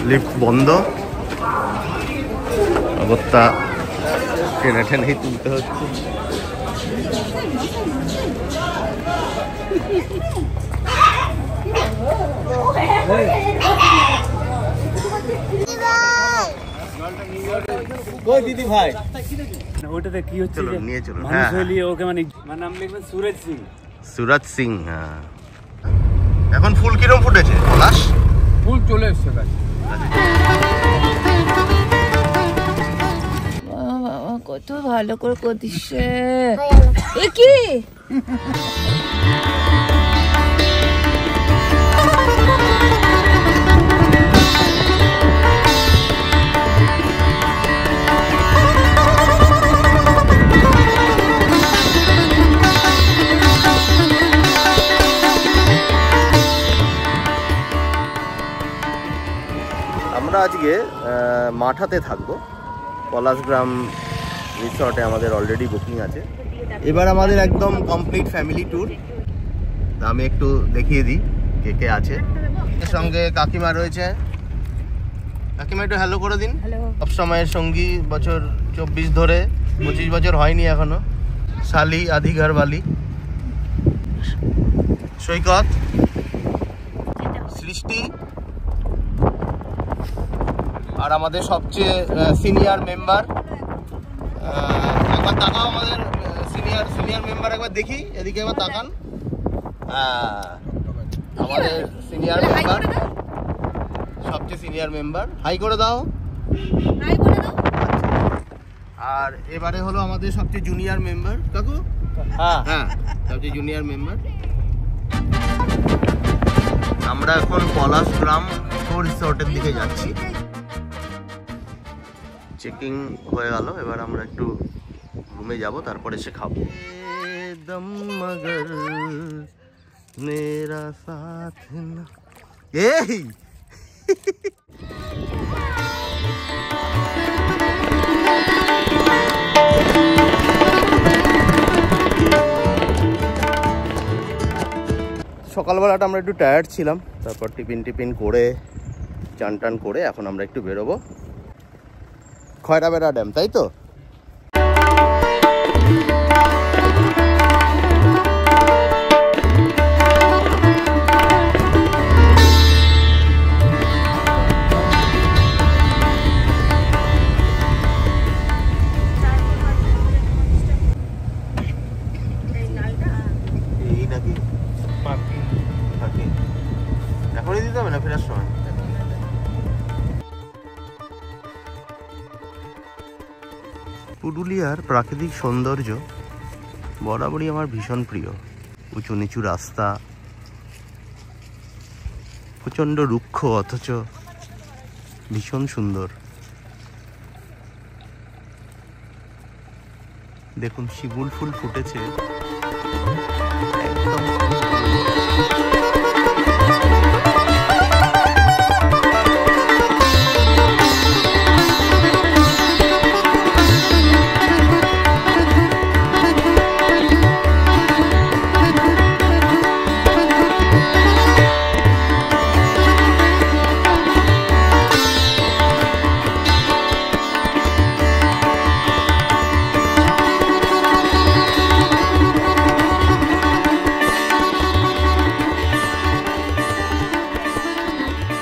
Lift বন্ধ, অগত্যা টেনে টেনেই তুলতে হচ্ছে। দিদি ভাই ওটাতে কি হচ্ছে, নিয়ে চলুন। মানুষ হইলে ওকে মানে নাম লিখবেন সুরজ সিং। সুরজ সিং, হ্যাঁ। এখন ফুল কিরম ফুটেছে পলাশ? ফুল চলে এসছে কাছে। কত ভালো করে করছে এ কি আমরা আজকে মাঠাতে থাকবো। পলাশগ্রাম রিসর্টে আমাদের অলরেডি বুকিং আছে। এবার আমাদের একদম কমপ্লিট ফ্যামিলি ট্যুর। আমি একটু দেখিয়ে দিই কে কে আছে। এর সঙ্গে কাকিমা রয়েছে। কাকিমা একটু হ্যালো করে দিন। সব সময়ের সঙ্গী, বছর 24 ধরে, 25 বছর হয়নি এখনো। শালি আধি ঘরবালি, সৈকত, সৃষ্টি, আর আমাদের সবচেয়ে সিনিয়র মেম্বার। একবার তাকাও আমাদের সিনিয়র মেম্বার, একবার দেখি এদিকে, একবার তাকান। আমাদের সিনিয়র মেম্বার, সবচেয়ে সিনিয়র মেম্বার, হাই করে দাও। আর এবারে হলো আমাদের সবচেয়ে জুনিয়র মেম্বার কাকু। হ্যাঁ, সবচেয়ে জুনিয়র মেম্বার। আমরা এখন পলাশগ্রাম রিসর্টের দিকে যাচ্ছি। চেকিং হয়ে গেল, এবার আমরা একটু রুমে যাব, তারপরে সে খাবো। দম মগর মেরা সাথ না। এই সকালবেলাটা আমরা একটু টায়ার্ড ছিলাম, তারপর টিফিন করে চান টান করে এখন আমরা একটু বেরোবো খয়রাবেড়া ড্যাম, তাই তো? এই নাকি এখনই দিতে হবে না ফেরার সময়? পুরুলিয়ার প্রাকৃতিক সৌন্দর্য বরাবরই আমার ভীষণ প্রিয়। উঁচু নিচু রাস্তা, প্রচণ্ড রুক্ষ অথচ ভীষণ সুন্দর। দেখুন শিমুল ফুল ফুটেছে একদম।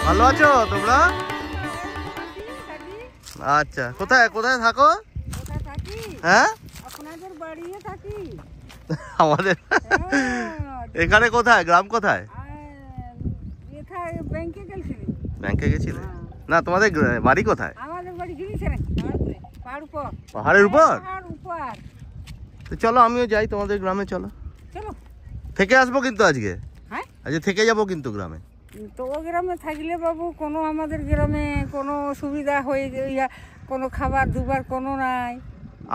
ভালো আছো তোমরা? আচ্ছা, কোথায় কোথায় থাকো? হ্যাঁ, আপনাদের বাড়িতে থাকি। আমাদের এখানে কোথায়? গ্রাম কোথায়? ব্যাংকে গেছিলি? ব্যাংকে গেছিলে? না, তোমাদের বাড়ি কোথায়? আমাদের বাড়ি গিয়েছে পাহাড়ের উপর। তো চলো আমিও যাই তোমাদের গ্রামে, চলো। চলো, থেকে আসবো কিন্তু আজকে। হ্যাঁ, আজকে থেকে যাবো কিন্তু গ্রামে। তো ও গ্রামে থাকলে বাবু কোনো আমাদের গ্রামে কোনো সুবিধা হয়ে কোনো খাবার দুবার কোনো নাই।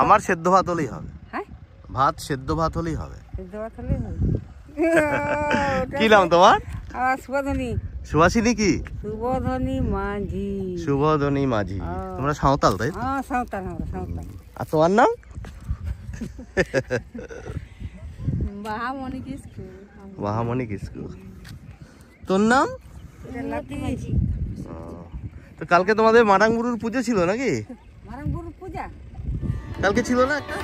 আমার সেদ্ধ ভাত হলেই হবে। হ্যাঁ, ভাত সেদ্ধ ভাত হলেই হবে। সেদ্ধ ভাত হলেই হবে। কি নাম তোমার? শুভধ্বনি। সুভাষিনী কি? শুভধ্বনি মাঝি। শুভধ্বনি মাঝি। তোমরা সাঁওতাল, তাই? হ্যাঁ, সাঁওতাল, আমরা সাঁওতাল। আর তোমার নাম? বাহামণি কিসকু। বাহামণি কিসকু। তোর নাম? তো কালকে তোমাদের মারাংবুরুর পুজো ছিল নাকি? মারাংবুরুর পূজা কালকে ছিল না একটা?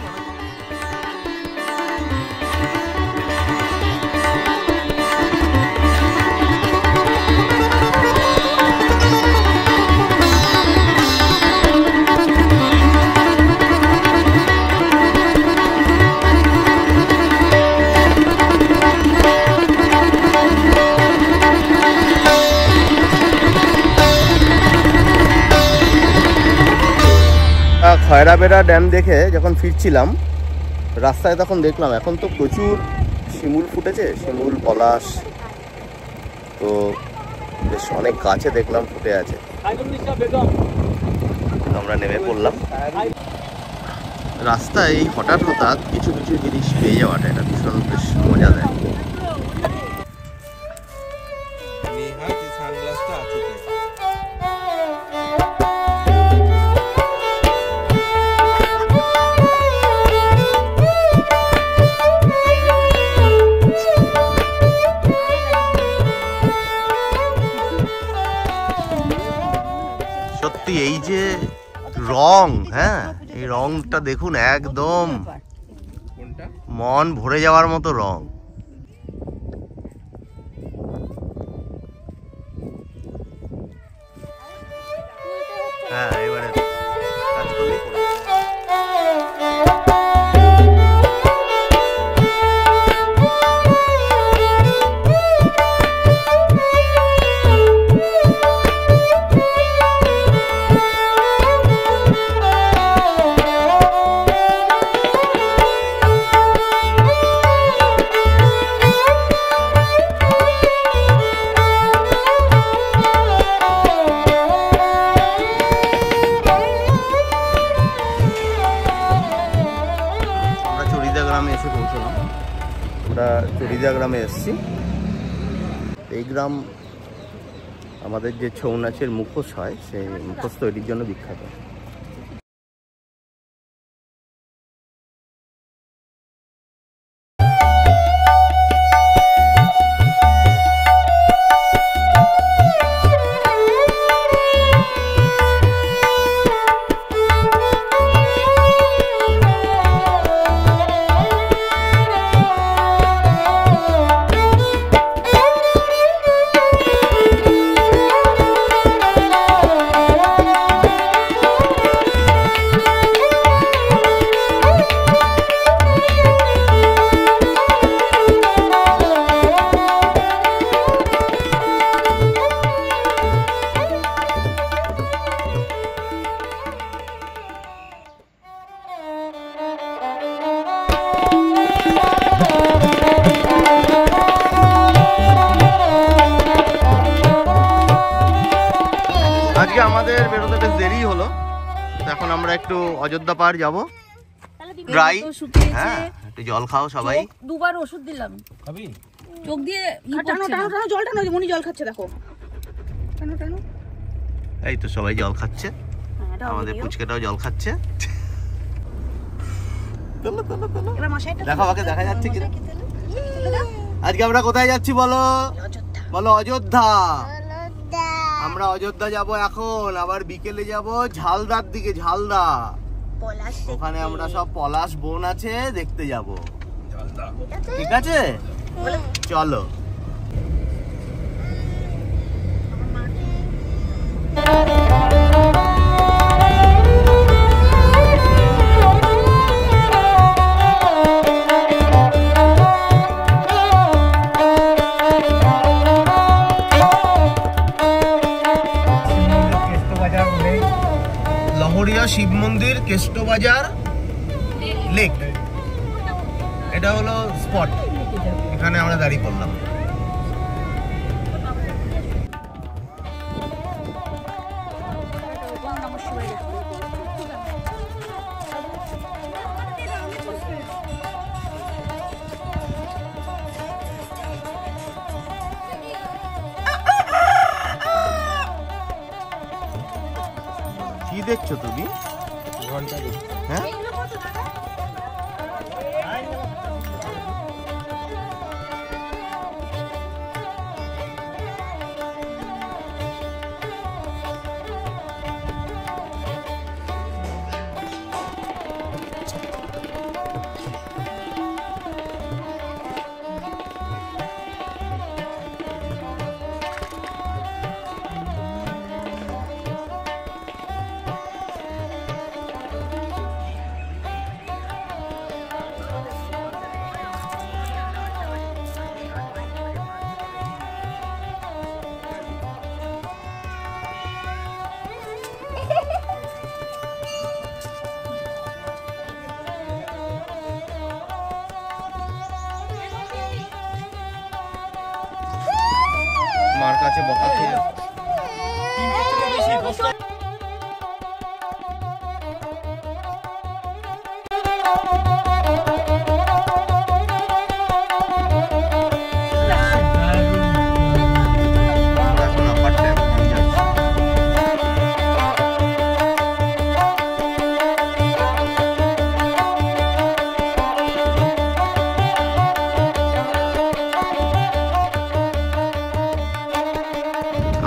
খয়রাবেড়া ড্যাম দেখে যখন ফিরছিলাম রাস্তায় তখন দেখলাম এখন তো প্রচুর শিমুল ফুটেছে, শিমুল পলাশ, তো বেশ অনেক গাছে দেখলাম ফুটে আছে। আমরা নেমে পড়লাম। রাস্তায় এই হঠাৎ হঠাৎ কিছু কিছু জিনিস পেয়ে যাওয়াটা এটা ভীষণ বেশ মজা দেয়। সত্যি এই যে রং, হ্যাঁ এই রংটা দেখুন একদম মন ভরে যাওয়ার মতো রং। হ্যাঁ এবারে কাজ করলেই পড়ে যাবে। আমরা চরিদা গ্রামে এসেছি। এই গ্রাম আমাদের যে ছৌ নাচের মুখোশ হয় সেই মুখোশ তৈরির জন্য বিখ্যাত। আজকে আমাদের বেরোতে বেশ দেরি হলো, এখন আমরা একটু অযোধ্যা পাহাড় যাবো। ড্রাই, হ্যাঁ একটু জল খাও সবাই। দুবার ওষুধ দিলাম, খাবি? চোখ দিয়ে টানো জল টানো, মনি জল খাচ্ছে দেখো, টানো টানো। এই তো সবাই জল খাচ্ছে, আমাদের পুচকেটাও জল খাচ্ছে। দেখো আমাকে দেখা যাচ্ছে কিনা। আজকে আমরা কোথায় যাচ্ছি বলো? বলো অযোধ্যা। আমরা অযোধ্যা যাব এখন, আবার বিকেলে যাব ঝালদার দিকে। ঝালদা ওখানে আমরা সব পলাশ বন আছে দেখতে যাব। ঠিক আছে চলো। লহরিয়া শিব মন্দির, কেষ্ট বাজার, লেক, এটা হলো স্পট। এখানে আমরা দাঁড়িয়ে পড়লাম। কি দেখছো তুমি? হ্যাঁ কাছে বকা খেয়ে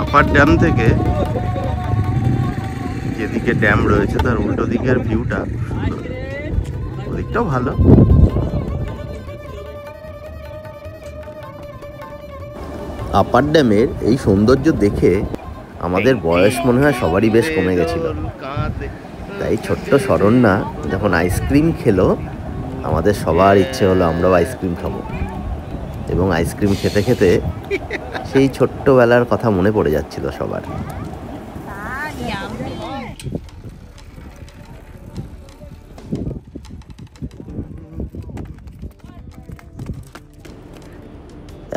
আপার ড্যাম থেকে যেদিকে ড্যাম রয়েছে তার উল্টো দিকের ভিউটা ওদিকটাও ভালো। আপার ড্যামের এই সৌন্দর্য দেখে আমাদের বয়স মনে হয় সবারই বেশ কমে গেছিল, তাই ছোট্ট শরণ্যা যখন আইসক্রিম খেলো আমাদের সবার ইচ্ছে হলো আমরাও আইসক্রিম খাবো, এবং আইসক্রিম খেতে খেতে সেই ছোট্টবেলার কথা মনে পড়ে যাচ্ছিল সবার।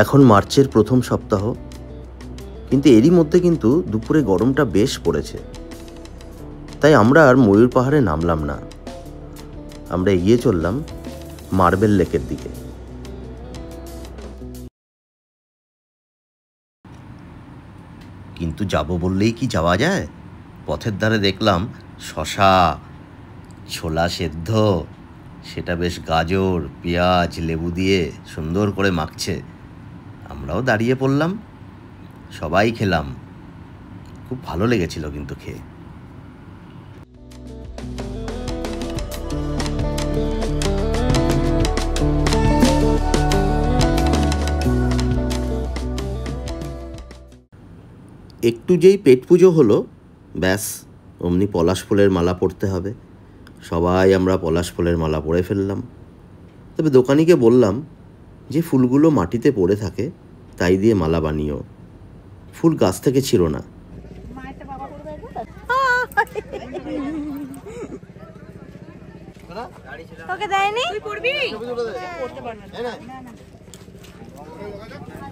এখন মার্চের প্রথম সপ্তাহ, কিন্তু এরই মধ্যে কিন্তু দুপুরে গরমটা বেশ পড়েছে, তাই আমরা আর ময়ূর পাহাড়ে নামলাম না। আমরা এগিয়ে চললাম মার্বেল লেকের দিকে। কিন্তু যাব বললেই কি যাওয়া যায়? পথের ধারে দেখলাম শশা, ছোলা সেদ্ধ, সেটা বেশ গাজর, পেঁয়াজ, লেবু দিয়ে সুন্দর করে মাখছে। আমরাও দাঁড়িয়ে পড়লাম, সবাই খেলাম। খুব ভালো লেগেছিল কিন্তু খেয়ে। একটু যেই পেট পুজো হলো, ব্যাস অমনি পলাশ ফুলের মালা পরতে হবে। সবাই আমরা পলাশ ফুলের মালা পরে ফেললাম। তবে দোকানিকে বললাম যে ফুলগুলো মাটিতে পড়ে থাকে তাই দিয়ে মালা বানিও, ফুল গাছ থেকে ছিল না।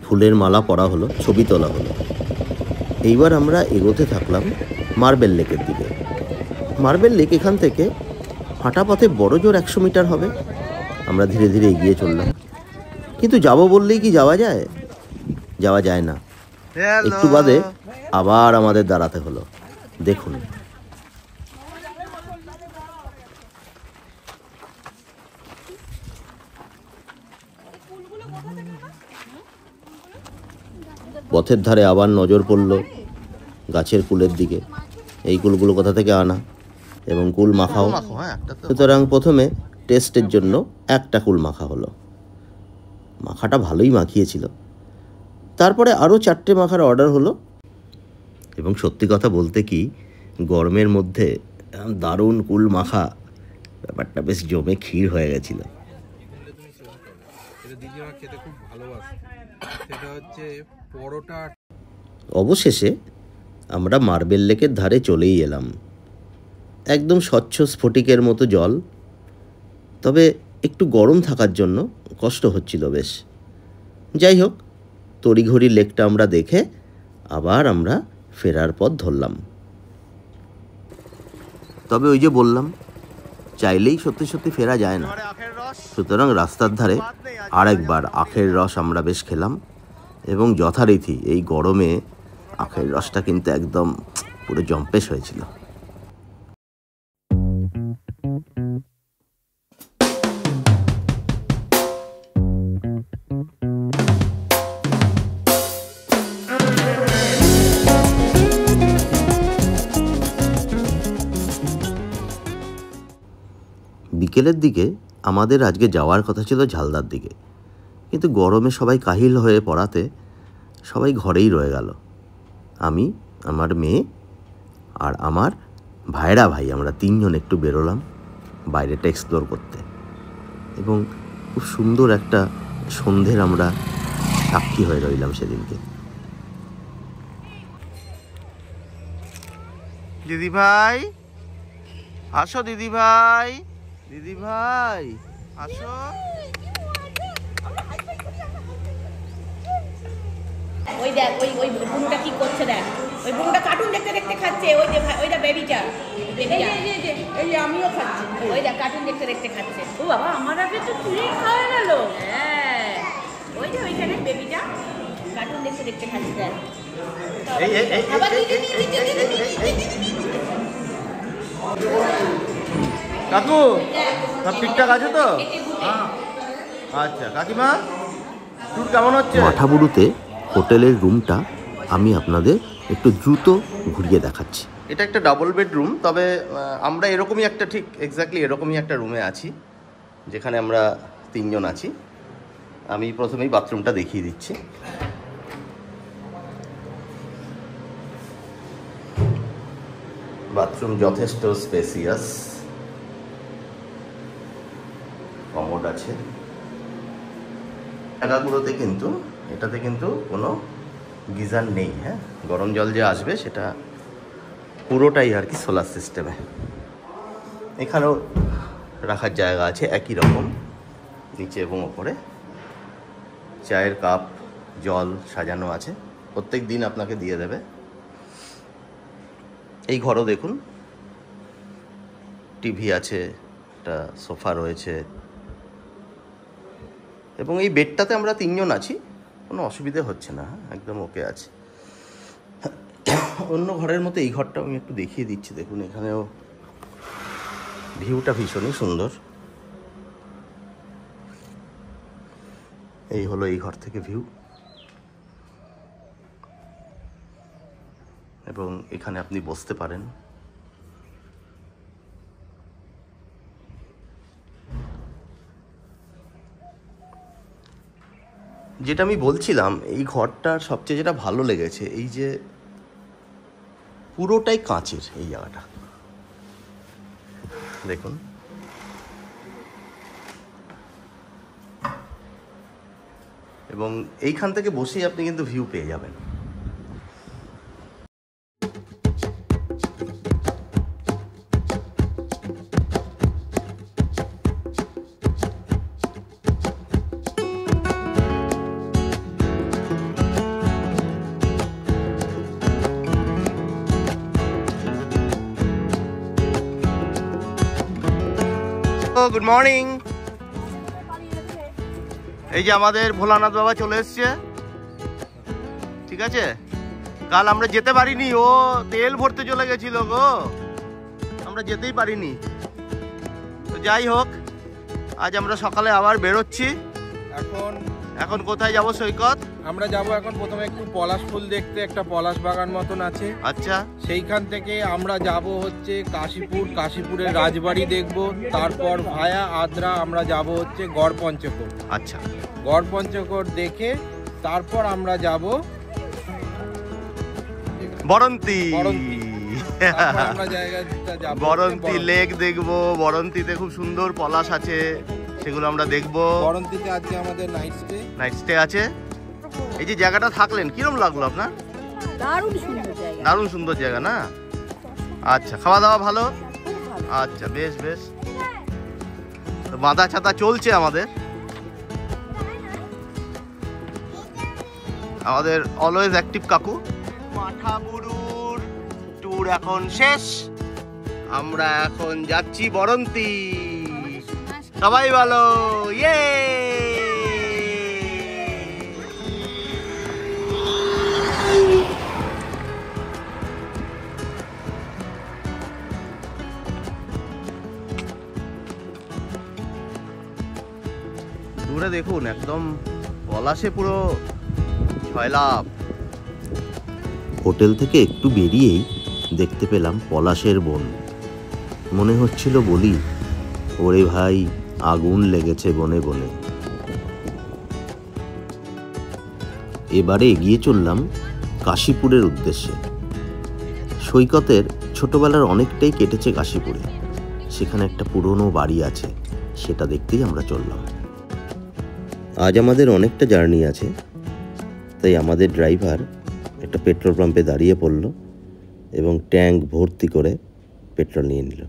ফুলের মালা পরা হলো, ছবি তোলা হলো। এইবার আমরা এগোতে থাকলাম মার্বেল লেকের দিকে। মার্বেল লেক এখান থেকে হাঁটা পথে বড় জোর 100 মিটার হবে। আমরা ধীরে ধীরে এগিয়ে চললাম, কিন্তু যাব বললেই কি যাওয়া যায়? যাওয়া যায় না। একটু বাদে আবার আমাদের দাঁড়াতে হলো। দেখুন, পথের ধারে আবার নজর পড়ল গাছের কুলের দিকে। এই কুলগুলো কোথা থেকে আনা, এবং কুল মাখাও। সুতরাং প্রথমে টেস্টের জন্য একটা কুল মাখা হলো। মাখাটা ভালোই মাখিয়েছিল। তারপরে আরও 4টে মাখার অর্ডার হলো। এবং সত্যি কথা বলতে কি, গরমের মধ্যে দারুণ কুল মাখা, ব্যাপারটা বেশ জমে ক্ষীর হয়ে গেছিল। অবশেষে আমরা মার্বেল লেকের ধারে চলেই এলাম। একদম স্বচ্ছ স্ফটিকের মতো জল, তবে একটু গরম থাকার জন্য কষ্ট হচ্ছিল বেশ। যাই হোক, তড়িঘড়ি লেকটা আমরা দেখে আবার আমরা ফেরার পথ ধরলাম। তবে ওই যে বললাম, চাইলেই সত্যি সত্যি ফেরা যায় না। সুতরাং রাস্তার ধারে আরেকবার আখের রস আমরা বেশ খেলাম, এবং যথারীতি এই গরমে আখের রসটা কিন্তু একদম পুরো জম্পেশ হয়েছিল। বিকেলের দিকে আমাদের আজকে যাওয়ার কথা ছিল ঝালদার দিকে, কিন্তু গরমে সবাই কাহিল হয়ে পড়াতে সবাই ঘরেই রয়ে গেল। আমি, আমার মেয়ে আর আমার ভাইরা ভাই, আমরা 3 জন একটু বেরোলাম বাইরেটা এক্সপ্লোর করতে, এবং খুব সুন্দর একটা সন্ধ্যের আমরা সাক্ষী হয়ে রইলাম সেদিনকে। দিদি ভাই আসো, দিদি ভাই, দিদি ভাই আসো। ওই দেখ ওই বুনুটা কি করছে দেখ, ওই বুনুটা কার্টুন দেখতে দেখতে খাচ্ছে, ওইটা বেবিটা, এই যে আমিও খাচ্ছি, ওই দেখ কার্টুন দেখতে দেখতে খাচ্ছে। ও বাবা, আমার আগে তো চুরি খাওয়া গেল। হ্যাঁ, ওই যে ওইখানে বেবিটা কার্টুন দেখতে দেখতে খাচ্ছে দেখ। কাকু সব ঠিকঠাক আছে তো? আচ্ছা কাকিমা, ট্যুর কেমন হচ্ছে? মাঠাবুরুতে হোটেলের রুমটা আমি আপনাদের একটু দ্রুত ঘুরিয়ে দেখাচ্ছি। এটা একটা ডাবল বেডরুম, তবে আমরা এরকমই একটা, ঠিক এক্স্যাক্টলি এরকমই একটা রুমে আছি যেখানে আমরা 3 জন আছি। আমি প্রথমেই বাথরুমটা দেখিয়ে দিচ্ছি। বাথরুম যথেষ্ট স্পেসিয়াস, কমোড আছে। জায়গাগুলোতে কিন্তু এটাতে কিন্তু কোনো গিজার নেই। হ্যাঁ, গরম জল যে আসবে সেটা পুরোটাই আর কি সোলার সিস্টেমে। এখানেও রাখার জায়গা আছে একই রকম, নিচে এবং ওপরে। চায়ের কাপ, জল সাজানো আছে, প্রত্যেক দিন আপনাকে দিয়ে দেবে। এই ঘরও দেখুন, টিভি আছে, একটা সোফা রয়েছে, এবং এই বেডটাতে আমরা 3 জন আছি, কোনো অসুবিধে হচ্ছে না, একদম ওকে আছে। অন্য ঘরের মতো এই ঘরটা আমি একটু দেখিয়ে দিচ্ছি। দেখুন, এখানেও ভিউটা ভীষণই সুন্দর। এই হলো এই ঘর থেকে ভিউ, এবং এখানে আপনি বসতে পারেন। যেটা আমি বলছিলাম, এই ঘরটার সবচেয়ে যেটা ভালো লেগেছে, এই যে পুরোটাই কাঁচের এই জায়গাটা দেখুন। এবং এইখান থেকে বসেই আপনি কিন্তু ভিউ পেয়ে যাবেন। Good morning. এই যে আমাদের ভোলানাথ বাবা চলে এসছে, ঠিক আছে। কাল আমরা যেতে পারিনি, ও তেল ভরতে চলে গেছিল গো, আমরা যেতেই পারিনি। তো যাই হোক, আজ আমরা সকালে আবার বেরোচ্ছি। এখন কোথায় যাব সৈকত? আমরা যাব এখন প্রথমে একটু পলাশ ফুল দেখতে, একটা পলাশ বাগান মতন আছে। আচ্ছা, সেইখান থেকে আমরা যাব হচ্ছে কাশীপুর, কাশীপুরের রাজবাড়ি দেখব। তারপর ভায়া আদ্রা আমরা যাব হচ্ছে গড় পঞ্চকোট। আচ্ছা, গড় পঞ্চকোট দেখে তারপর আমরা যাব বরন্তি। তারপর আমরা জায়গাটা যাব বরন্তি লেক দেখবো। বরন্তিতে খুব সুন্দর পলাশ আছে, সেগুলো আমরা দেখবো। বরন্তিতে আজকে আমাদের নাইট স্টে আছে। এই যে জায়গাটা থাকলেন, কিরম লাগলো আপনার? দারুণ সুন্দর জায়গা, দারুণ সুন্দর জায়গা না? আচ্ছা, খাওয়া দাওয়া ভালো? আচ্ছা, বেশ বেশ। বাঁধা ছাতা চলছে আমাদের অলওয়েজ অ্যাক্টিভ কাকু। মাঠাবুরুর ট্যুর এখন শেষ, আমরা এখন যাচ্ছি বরন্তি। সবাই ভালো, ইয়ে। দূরে দেখুন, একদম পলাশে পুরো ছয়লাভ। হোটেল থেকে একটু বেরিয়েই দেখতে পেলাম পলাশের বন। মনে হচ্ছিল বলি, ওরে ভাই, আগুন লেগেছে বনে বনে। এবারে এগিয়ে চললাম কাশীপুরের উদ্দেশ্যে। সৈকতের ছোটবেলার অনেকটাই কেটেছে কাশীপুরে। সেখানে একটা পুরনো বাড়ি আছে, সেটা দেখতেই আমরা চললাম। আজ আমাদের অনেকটা জার্নি আছে, তাই আমাদের ড্রাইভার একটা পেট্রোল পাম্পে দাঁড়িয়ে পড়ল এবং ট্যাঙ্ক ভর্তি করে পেট্রোল নিয়ে নিল।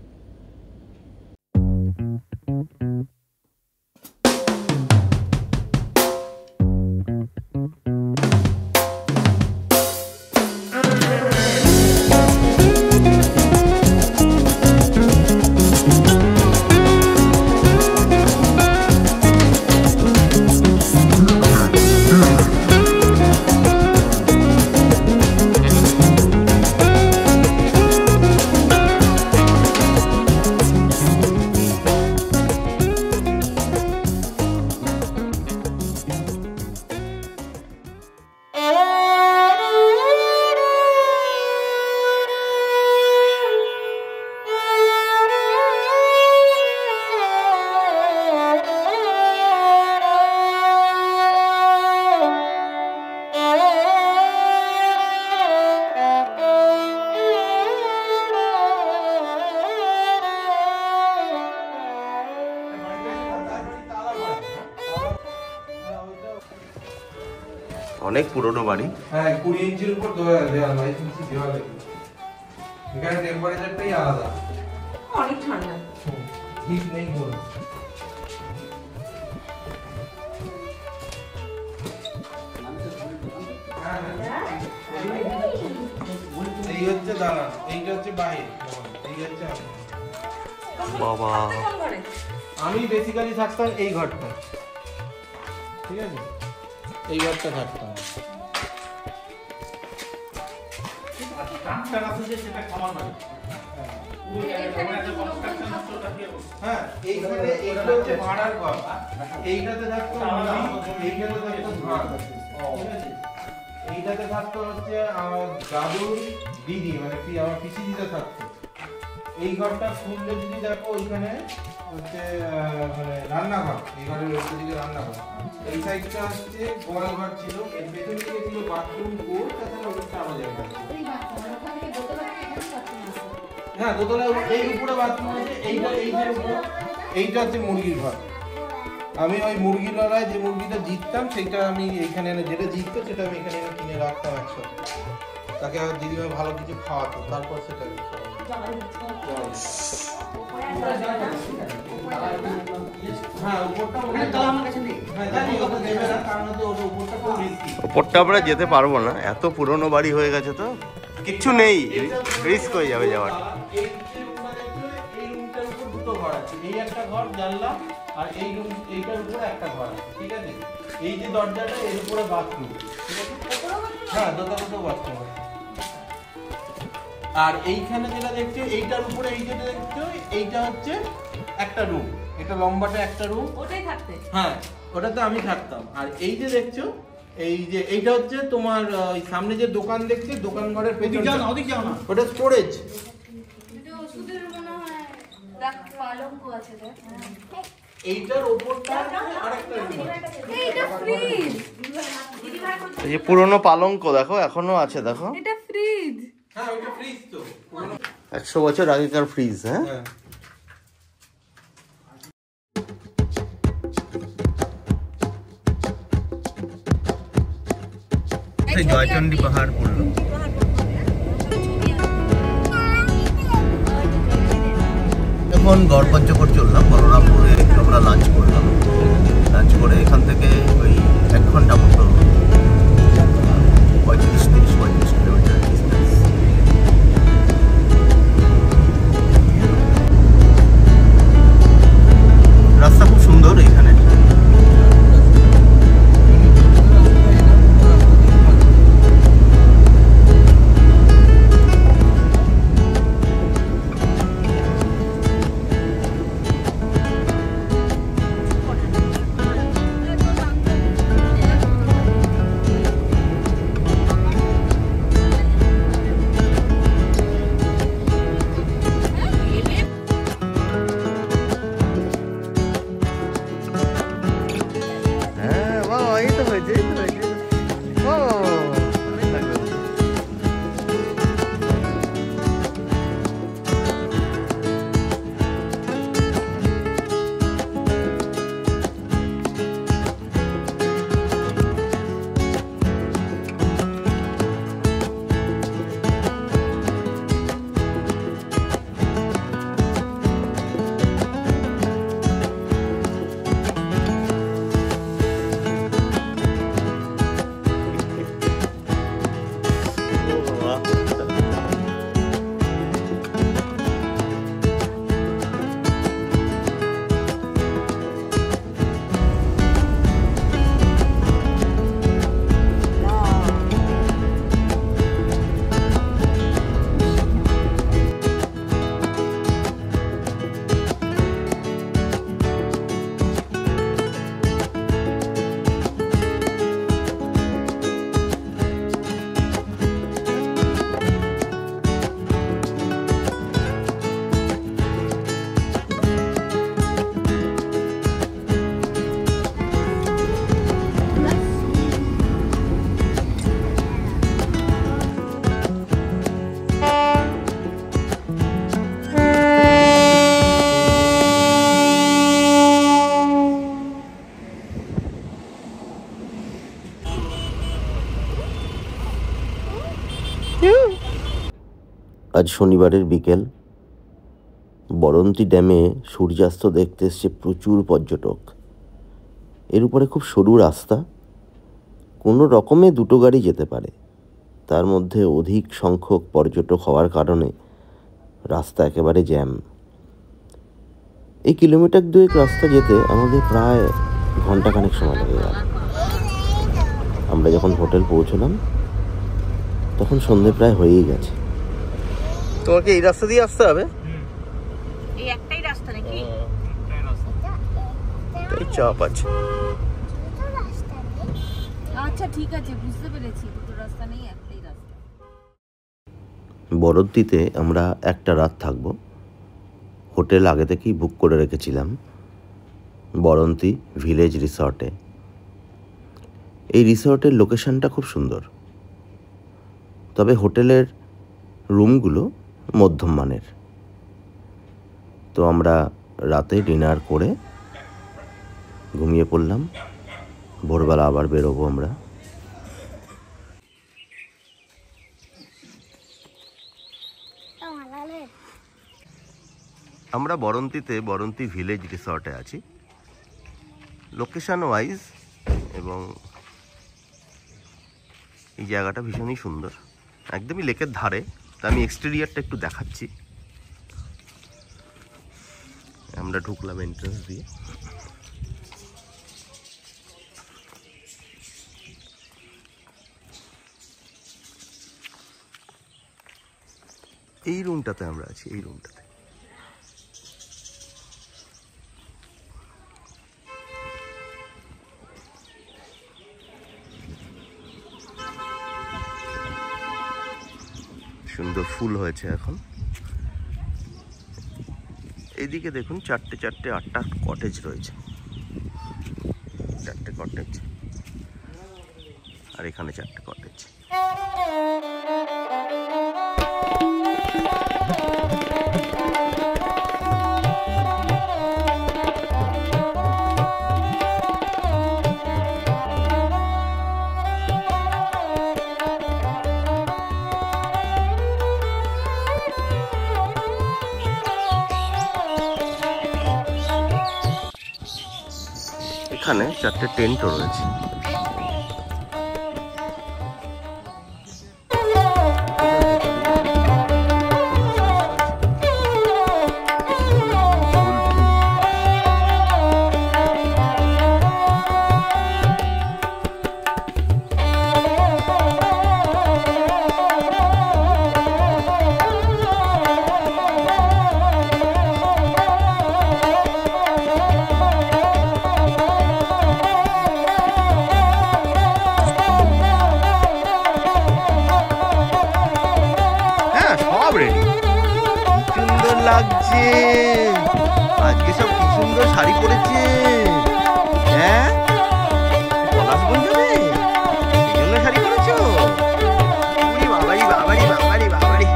অনেক পুরনো বাড়ি। হ্যাঁ 20 ইঞ্চির উপর দেওয়াল 22 ইঞ্চি দেওয়াল। এখানে টেম্পারেচারটাই আলাদা, অনেক ঠান্ডা, হিট নেই কোনো। এই হচ্ছে দালান, এইটা হচ্ছে বাহির, এই হচ্ছে বাবা আমি বেসিক্যালি থাকতাম এই ঘরটা, ঠিক আছে, এই ঘরটা থাকতাম। হ্যাঁ এইখানে এইটা হচ্ছে ভাড়ার ঘর, এইটাতে থাকতো এইটাতে থাকতো ভাড়া, ঠিক আছে। এইটাতে থাকতো হচ্ছে আমার দাদুর দিদি, মানে কি আমার পিসি দিদা থাকতো। এই ঘরটা খুললে যদি দেখো ওইখানে হচ্ছে মানে রান্নাঘর, এই ঘরের ওই দিকে রান্নাঘর, এই সাইডটা হচ্ছে গোয়াল ঘর ছিল, এর পেছনে দিকে ছিল বাথরুম কোর, তাছাড়া ওদিকটা আলাদা জায়গা ছিল। হ্যাঁ দোতলা, এই উপরে বাথরুম আছে, এইটা এইটার উপরে, এইটা হচ্ছে মুরগির ঘর। আমি ওই মুরগি লড়াই যে মুরগিটা জিততাম সেইটা আমি এইখানে এনে, যেটা জিততো সেটা আমি এখানে এনে কিনে রাখতাম একসাথে, তাকে আর দিদিমা ভালো কিছু খাওয়াতো, তারপর সেটা উপরটা আমরা যেতে পারবো না, এত পুরনো বাড়ি হয়ে গেছে তো কিচ্ছু নেই, রিস্ক হয়ে যাবে যাওয়াটা। এই রুমটার উপর দুটো ঘর আছে, এই একটা ঘর জানলা, আর এই রুম এইটার উপরে একটা ঘর আছে, ঠিক আছে। এই যে দরজাটা এর উপরে বাথরুম, ঠিক আছে। হ্যাঁ দোতলাতেও বাথরুম আছে। আর এইখানে যেটা দেখছো এইটার উপরে এই যেটা দেখছো এইটা হচ্ছে একটা রুম, এটা লম্বাটা একটা রুম, ওটাই থাকতে। হ্যাঁ ওটাতে আমি থাকতাম। আর এই যে দেখছো এই যে এইটা হচ্ছে তোমার ওই সামনে যে দোকান দেখছো, দোকান ঘরের পেছনে ওটা স্টোরেজ। এইটার ওপরটা আরেকটা রুম আছে, এইটা ফ্রিজ, এই যে পুরনো পালঙ্ক দেখো এখনো আছে, দেখো এটা ফ্রিজ। হ্যাঁ ওটা ফ্রিজ তো 100 বছর আগেকার ফ্রিজ। হ্যাঁ হ্যাঁ জয়চন্ডী পাহাড় পড়লো। এখন গড়পঞ্চকোট চললাম, বলরামপুরে আমরা লাঞ্চ করলাম। লাঞ্চ করে এখান থেকে ওই 1 ঘন্টা মতো 35 কিলোমিটার ডিস্টেন্স। রাস্তা খুব সুন্দর এখানে। আজ শনিবারের বিকেল। বরন্তী ড্যামে সূর্যাস্ত দেখতে এসছে প্রচুর পর্যটক। এর উপরে খুব সরু রাস্তা, কোনো রকমে দুটো গাড়ি যেতে পারে। তার মধ্যে অধিক সংখ্যক পর্যটক হওয়ার কারণে রাস্তা একেবারে জ্যাম। এই কিলোমিটার 2 রাস্তা যেতে আমাদের প্রায় ঘন্টাখানেক সময় লেগে গেল। আমরা যখন হোটেল পৌঁছলাম তখন সন্ধে প্রায় হয়েই গেছে। তোমাকে এই রাস্তা দিয়ে আসতে হবে? এই একটাই রাস্তা নাকি? তাই চাপ আছে। আচ্ছা ঠিক আছে, বুঝতে পেরেছি, দুটো রাস্তা নেই, একটাই রাস্তা। বরন্তীতে আমরা একটা রাত থাকবো। হোটেল আগে থেকেই বুক করে রেখেছিলাম বরন্তী ভিলেজ রিসর্টে। এই রিসর্টের লোকেশনটা খুব সুন্দর, তবে হোটেলের রুমগুলো মধ্যম মানের। তো আমরা রাতে ডিনার করে ঘুমিয়ে পড়লাম। ভোরবেলা আবার বেরোবো আমরা। আমরা বরন্তীতে বরন্তী ভিলেজ রিসর্টে আছি। লোকেশন ওয়াইজ এবং এই জায়গাটা ভীষণই সুন্দর, একদমই লেকের ধারে। তা আমি এক্সটেরিয়ারটা একটু দেখাচ্ছি। আমরা ঢুকলাম এন্ট্রান্স দিয়ে। এই রুমটাতে আমরা আছি, এই রুমটাতে। সুন্দর ফুল হয়েছে এখন। এইদিকে দেখুন 4টে 8টা কটেজ রয়েছে, 4টে কটেজ, আর এখানে 4টে কটেজ। এখানে 4টে টেন্টও রয়েছে। সুন্দর লাগছে আজকে, সব কি সুন্দর শাড়ি পরেছে। হ্যাঁ, পলাশগঞ্জ যাবে, এই জন্য শাড়ি পরেছো? বাবারি বাবারি বাবারি বাবারি।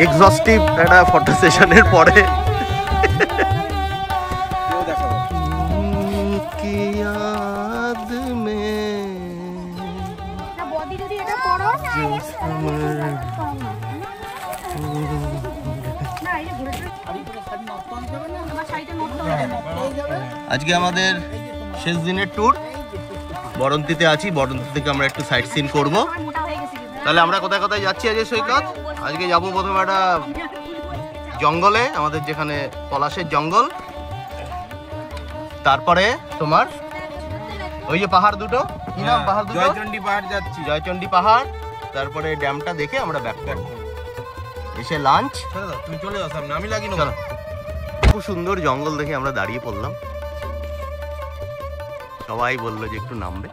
এক্সস্টিভ একটা ফটো সেশনের পরে আজকে আমাদের শেষ দিনের ট্যুর। বরন্তীতে আছি, বরন্তী থেকে আমরা একটু সাইট সিন করবো। তাহলে আমরা কোথায় কোথায় যাচ্ছি আজকে সৈকত? আজকে যাবো প্রথমে একটা জঙ্গলে, আমাদের যেখানে পলাশের জঙ্গল। তারপরে তোমার ওই যে পাহাড় দুটো, কি নাম পাহাড় দুটো? জয়চন্ডী পাহাড় যাচ্ছি, জয়চন্ডী পাহাড়। তারপরে ড্যামটা দেখে আমরা ব্যাক করবো, এসে লাঞ্চ। তুমি চলে যাও সামনে, আমি লাগি না। চলো, খুব সুন্দর জঙ্গল দেখে আমরা দাঁড়িয়ে পড়লাম। সবাই বললো যে একটু নামবে।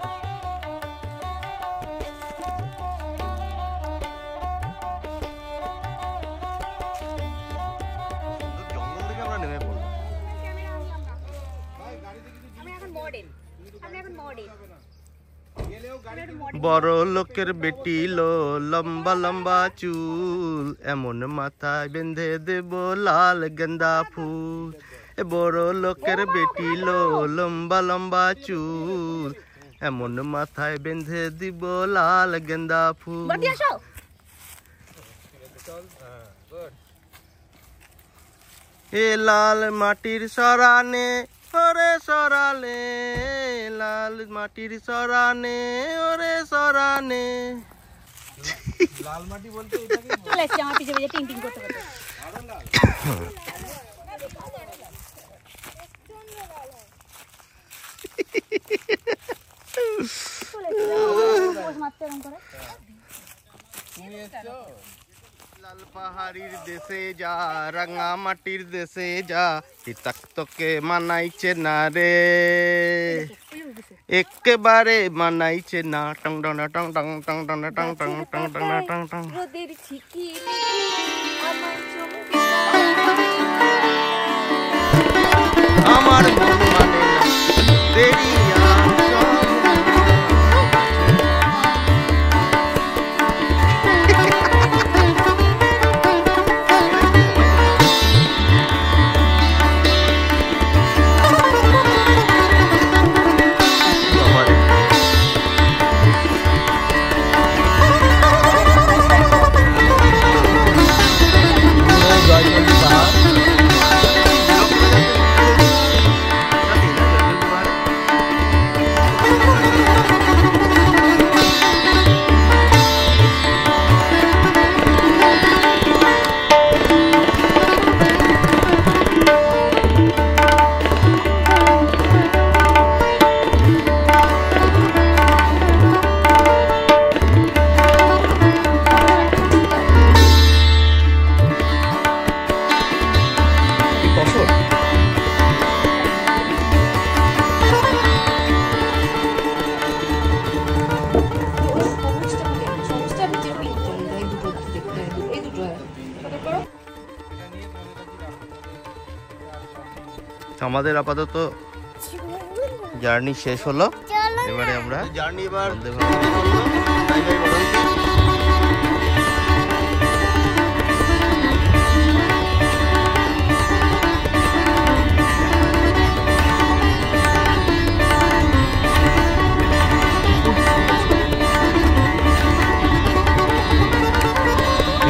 বড় লোকের বেটি লো লম্বা লম্বা চুল, এমন মাথায় বেঁধে দেব লাল গেন্দা ফুল। এ বড় লোকের বেটি লো লম্বা লম্বা চুল, এমন মাথায় বেঁধে দিব লাল গেন্দা ফুল। এ লাল মাটির সরানে ওরে সরালে, লাল মাটির সরানে ওরে সরানে। লাল মাটি বলতে এটাকে চলে এসছে আমার পিছে পিছে টিং টিং করতে করতে। লাল পাহাড়ির দেশে যা, রাঙা মাটির দেশে যা, তোকে মানাইছে না রে, একেবারে মানাইছে না। টং টং টং টং টং টং টং টং টং টং টং টং। আমার মন মানে না দেরি আমাদের আপাতত জার্নি শেষ হলো। এবারে আমরা জার্নি এবার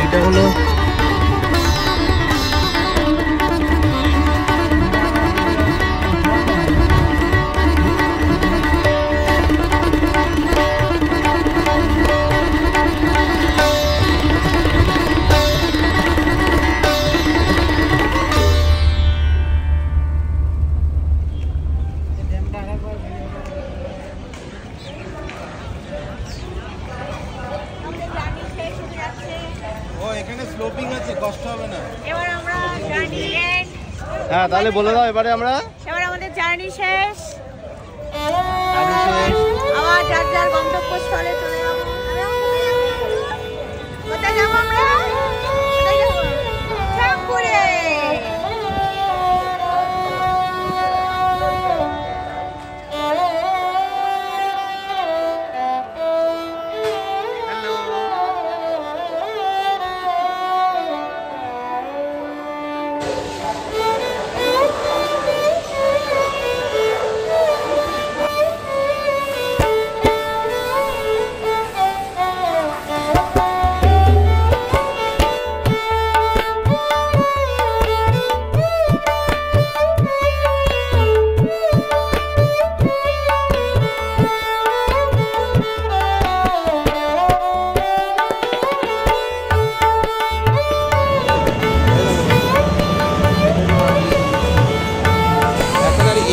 এটা হলো হ্যাঁ, তাহলে বলে দাও এবারে আমরা এবার আমাদের জার্নি শেষ। আবার যার যার গন্তব্যস্থলে চলে যাবো। কোথায় যাবো আমরা? কোথায় যাবো? চাঁদপুরে।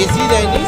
এসি দেয়নি।